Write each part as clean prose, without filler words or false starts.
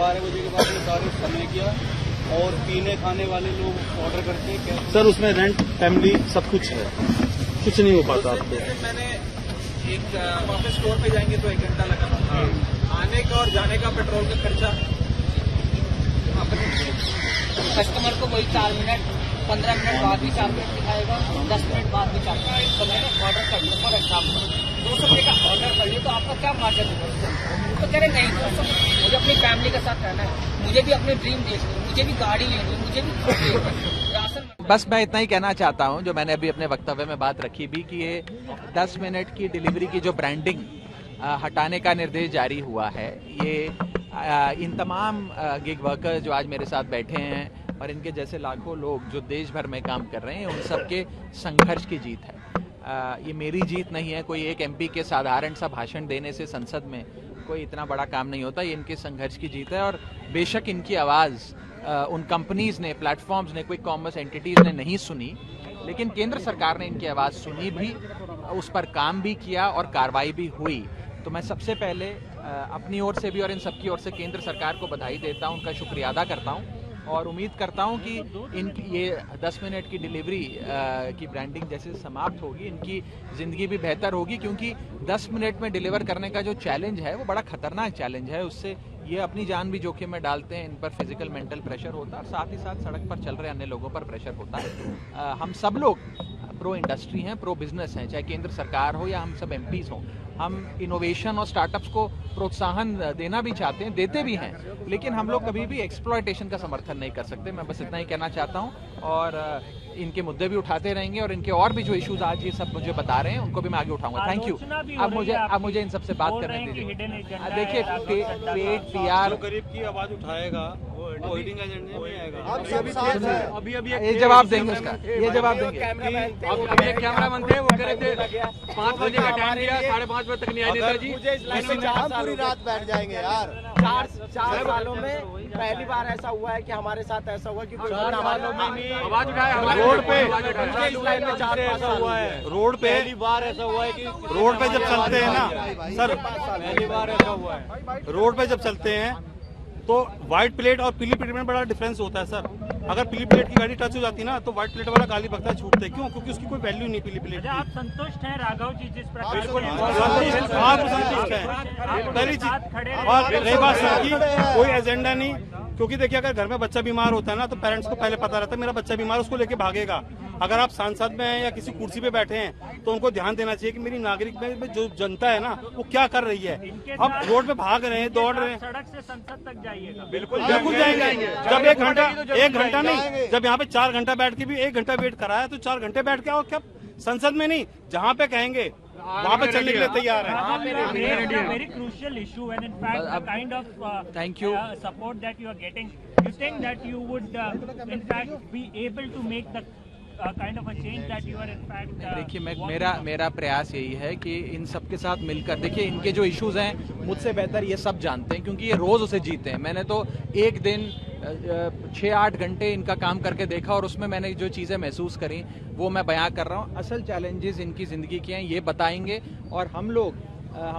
12 बजे के बाद निर्धारित समय किया और पीने खाने वाले लोग ऑर्डर करते हैं। सर उसमें रेंट, फैमिली सब कुछ है, कुछ नहीं हो पाता आपको। जैसे मैंने एक वापस स्टोर पे जाएंगे तो 1 घंटा लगा, आने का और जाने का पेट्रोल का खर्चा कस्टमर को वही 4 मिनट 15 मिनट बाद भी 4 मिनट दिखाएगा, 10 मिनट बाद भी 4 मिनट। तो मैंने ऑर्डर कर लिया फॉर एग्जाम्पल 200 रुपये का ऑर्डर कर लिया, तो आपका क्या मार्जिन होगा? तो कह रहे नहीं दोस्तों, मुझे अपनी फैमिली के साथ रहना है, मुझे भी अपने ड्रीम देखनी है, मुझे भी गाड़ी लेनी है, मुझे भी राशन। बस मैं इतना ही कहना चाहता हूं, जो मैंने अभी अपने वक्तव्य में बात रखी भी, कि ये 10 मिनट की डिलीवरी की जो ब्रांडिंग हटाने का निर्देश जारी हुआ है, ये इन तमाम गिग वर्कर्स जो आज मेरे साथ बैठे हैं और इनके जैसे लाखों लोग जो देश भर में काम कर रहे हैं, उन सबके संघर्ष की जीत है। ये मेरी जीत नहीं है। कोई एक एमपी के साधारण सा भाषण देने से संसद में कोई इतना बड़ा काम नहीं होता। ये इनके संघर्ष की जीत है और बेशक इनकी आवाज़ उन कंपनीज ने, प्लेटफॉर्म्स ने, कोई कॉमर्स एंटिटीज ने नहीं सुनी, लेकिन केंद्र सरकार ने इनकी आवाज़ सुनी भी, उस पर काम भी किया और कार्रवाई भी हुई। तो मैं सबसे पहले अपनी ओर से भी और इन सबकी ओर से केंद्र सरकार को बधाई देता हूं, उनका शुक्रिया अदा करता हूं और उम्मीद करता हूं कि ये 10 मिनट की डिलीवरी की ब्रांडिंग जैसे समाप्त होगी, इनकी ज़िंदगी भी बेहतर होगी, क्योंकि 10 मिनट में डिलीवर करने का जो चैलेंज है वो बड़ा खतरनाक चैलेंज है। उससे ये अपनी जान भी जोखिम में डालते हैं, इन पर फिजिकल मेंटल प्रेशर होता है और साथ ही साथ सड़क पर चल रहे अन्य लोगों पर प्रेशर होता है। हम सब लोग प्रो इंडस्ट्री हैं, प्रो बिजनेस हैं, चाहे केंद्र सरकार हो या हम सब एमपीज हों। हम इनोवेशन और स्टार्टअप्स को प्रोत्साहन देना भी चाहते हैं, देते भी हैं, लेकिन हम लोग कभी भी एक्सप्लॉयटेशन का समर्थन नहीं कर सकते। मैं बस इतना ही कहना चाहता हूं और इनके मुद्दे भी उठाते रहेंगे और इनके और भी जो इश्यूज आज ये सब मुझे बता रहे हैं उनको भी मैं आगे उठाऊंगा। Thank you. अब मुझे इन सबसे बात करने दीजिए। देखिए, पेट पीआर गरीब की आवाज उठाएगा, वो हिडन एजेंडे में आएगा। अभी ये जवाब देंगे उसका, ये जवाब देंगे। अभी कैमरामैन थे, वो कह रहे थे 5 बजे का टाइम दिया, 5:30 बजे तक नहीं आए नेताजी। पूरी रात बैठ जाएंगे यार। 4 सालों में पहली बार ऐसा हुआ है कि हमारे साथ ऐसा हुआ कि कोई आवाज उठाया रोड पे, इस लाइन में 4 ऐसा हुआ है। रोड पे पहली बार ऐसा हुआ है कि रोड पे जब चलते हैं ना सर, पहली बार ऐसा हुआ है, रोड पे जब चलते हैं तो व्हाइट प्लेट और पीली प्लेट में बड़ा डिफरेंस होता है सर। अगर पीली प्लेट की गाड़ी टच हो जाती है ना तो व्हाइट प्लेट वाला गाली बकता छूटते हैं। क्यों? क्योंकि उसकी कोई वैल्यू नहीं पीली प्लेट की। आप संतुष्ट हैं राघव जी जिस प्रकार बिल्कुल आप संतुष्ट हैं, पहली चीज। और रही बात सर की, कोई एजेंडा नहीं, क्योंकि देखिए अगर घर में बच्चा बीमार होता है ना तो पेरेंट्स को पहले पता रहता है मेरा बच्चा बीमार, उसको लेके भागेगा। अगर आप सांसद में हैं या किसी कुर्सी पे बैठे हैं तो उनको ध्यान देना चाहिए कि मेरी नागरिक में जो जनता है ना वो क्या कर रही है। अब रोड पे भाग रहे हैं, दौड़ रहे हैं, सड़क से संसद तक जाइएगा। बिल्कुल जाएंगे। जब 1 घंटा नहीं, जब यहाँ पे 4 घंटा बैठ के भी 1 घंटा वेट कराया तो 4 घंटे बैठ के आओ। क्या संसद में नहीं, जहाँ पे कहेंगे वहाँ पे चलने के लिए तैयार है। Very crucial issue and in fact the kind of Thank you. Support that you are getting, you think that you would in fact be able to make the kind of a change that you are in fact देखिए, मेरा प्रयास यही है कि इन सब के साथ मिलकर, देखिए इनके जो इश्यूज हैं मुझसे बेहतर ये सब जानते हैं, क्योंकि ये रोज उसे जीते हैं। मैंने तो एक दिन 6-8 घंटे इनका काम करके देखा और उसमें मैंने जो चीज़ें महसूस करी वो मैं बयां कर रहा हूँ। असल चैलेंजेस इनकी ज़िंदगी के हैं, ये बताएंगे और हम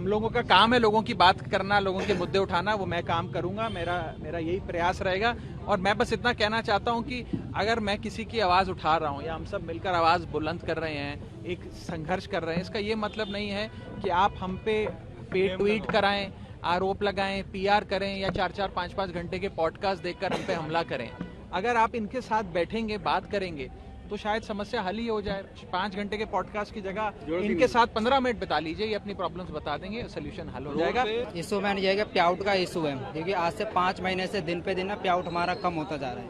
लोगों का काम है लोगों की बात करना, लोगों के मुद्दे उठाना, वो मैं काम करूंगा। मेरा यही प्रयास रहेगा और मैं बस इतना कहना चाहता हूं कि अगर मैं किसी की आवाज़ उठा रहा हूं या हम सब मिलकर आवाज़ बुलंद कर रहे हैं, एक संघर्ष कर रहे हैं, इसका ये मतलब नहीं है कि आप हम पे ट्वीट कराएं, आरोप लगाएं, पीआर करें या 4-4, 5-5 घंटे के पॉडकास्ट देखकर हम पे हमला करें। अगर आप इनके साथ बैठेंगे, बात करेंगे तो शायद समस्या हल ही हो जाए। 5 घंटे के पॉडकास्ट की जगह इनके साथ 15 मिनट बिता लीजिए, ये अपनी प्रॉब्लम्स बता देंगे, सोल्यूशन हल हो जाएगा। इशू मैन ये है कि प्याउट का इशू है, क्योंकि आज से 5 महीने से दिन पे दिन ना प्याउट हमारा कम होता जा रहा है।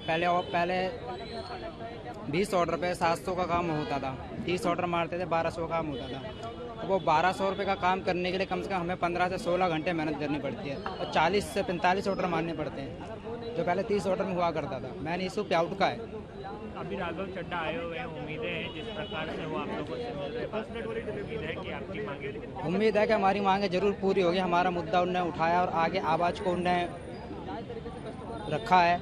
पहले 20 ऑर्डर पे 700 का काम होता था, 30 ऑर्डर मारते थे 1200 का काम होता था। तो वो 1200 रुपये का काम करने के लिए कम से कम हमें 15 से 16 घंटे मेहनत करनी पड़ती है और 40 से 45 ऑर्डर मारने पड़ते हैं, जो पहले 30 ऑर्डर में हुआ करता था। मैंने इशू प्याउट का है। अभी राघव चड्ढा आए हुए हैं, उम्मीदें हैं जिस प्रकार से वो आप लोगों से मिल रहे हैं, उम्मीद है कि आपकी मांगे, उम्मीद है कि हमारी मांगे जरूर पूरी होगी। हमारा मुद्दा उन्होंने उठाया और आगे आवाज़ को उन्होंने रखा है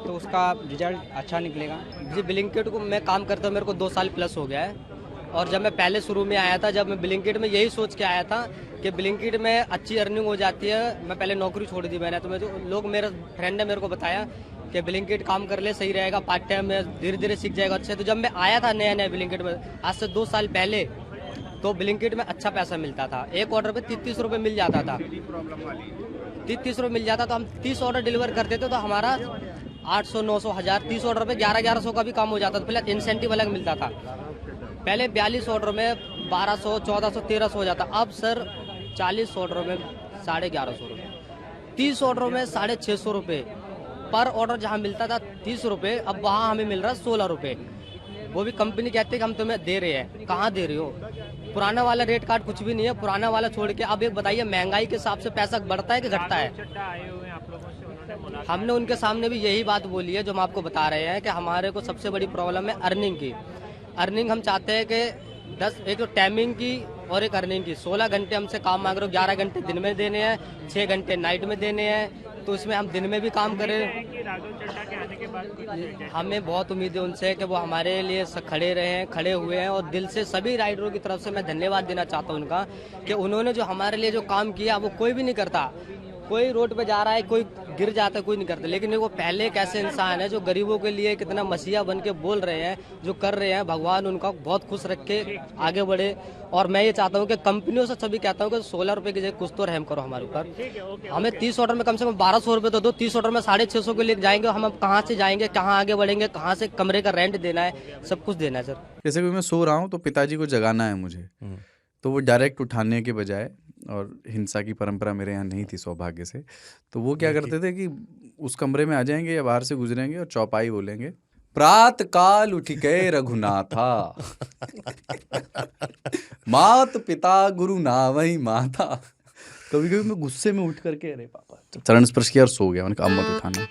तो उसका रिजल्ट अच्छा निकलेगा। जी, ब्लिंकिट को मैं काम करता हूँ, मेरे को 2 साल प्लस हो गया है और जब मैं पहले शुरू में आया था, जब मैं ब्लिंकिट में यही सोच के आया था कि ब्लिंकिट में अच्छी अर्निंग हो जाती है। मैं पहले नौकरी छोड़ दी मैंने, तो मैं जो लोग, मेरे फ्रेंड ने मेरे को बताया कि ब्लिंकिट काम कर ले, सही रहेगा, पार्ट टाइम में धीरे धीरे सीख जाएगा अच्छे। तो जब मैं आया था नया नया ब्लिंकिट में आज से 2 साल पहले, तो ब्लिंकिट में अच्छा पैसा मिलता था। एक ऑर्डर पे 30 रुपये मिल जाता था, 30 रुपये मिल जाता। तो हम 30 ऑर्डर डिलीवर करते थे तो हमारा 800, 900, 1000, 30 ऑर्डर पे 1100 का भी काम हो जाता था। पहले इंसेंटिव अलग मिलता था। पहले 42 ऑर्डर में 1200, 1400, 1300 हो जाता। अब सर 40 ऑर्डर में 1150 रुपये, 30 ऑर्डर में 650 रुपये पर ऑर्डर। जहाँ मिलता था 30 रुपये, अब वहाँ हमें मिल रहा है 16 रुपये। वो भी कंपनी कहती है कि हम तुम्हें दे रहे हैं, कहाँ दे रहे हो? पुराना वाला रेट कार्ड कुछ भी नहीं है, पुराना वाला छोड़ के अब एक बताइए महंगाई के हिसाब से पैसा बढ़ता है कि घटता है? हमने उनके सामने भी यही बात बोली है जो हम आपको बता रहे हैं कि हमारे को सबसे बड़ी प्रॉब्लम है अर्निंग की। अर्निंग हम चाहते हैं कि 10 एक तो टाइमिंग की और एक अर्निंग की। 16 घंटे हमसे काम मांग रहे हो, 11 घंटे दिन में देने हैं, 6 घंटे नाइट में देने हैं। तो इसमें हम दिन में भी काम करें। हमें बहुत उम्मीद है उनसे कि वो हमारे लिए खड़े हुए हैं। और दिल से सभी राइडरों की तरफ से मैं धन्यवाद देना चाहता हूँ उनका कि उन्होंने जो हमारे लिए जो काम किया वो कोई भी नहीं करता। कोई रोड पे जा रहा है, कोई गिर जाता है, कोई नहीं करता। लेकिन वो पहले एक ऐसे इंसान है जो गरीबों के लिए कितना मसीहा बन के बोल रहे हैं, जो कर रहे हैं। भगवान उनका बहुत खुश रखे, आगे बढ़े। और मैं ये चाहता हूँ कि कंपनियों से सभी कहता हूँ कि 16 रुपये की जगह कुछ तो रहम करो हमारे ऊपर। हमें 30 ऑर्डर में कम से कम 1200 रुपये तो दो। 30 ऑर्डर में 650 के लिए जाएंगे, हम अब कहाँ से जाएंगे, कहाँ आगे बढ़ेंगे, कहाँ से कमरे का रेंट देना है, सब कुछ देना है सर। जैसे कि मैं सो रहा हूँ तो पिताजी को जगाना है मुझे, तो वो डायरेक्ट उठाने के बजाय, और हिंसा की परंपरा मेरे यहाँ नहीं थी सौभाग्य से, तो वो क्या करते थे कि उस कमरे में आ जाएंगे या बाहर से गुजरेंगे और चौपाई बोलेंगे, प्रात काल उठ गए रघुनाथा, मात पिता गुरु नावई माता। कभी कभी मैं गुस्से में उठ करके अरे पापा, चरण स्पर्श किया और सो गया। मैंने कहा अब मत उठाना।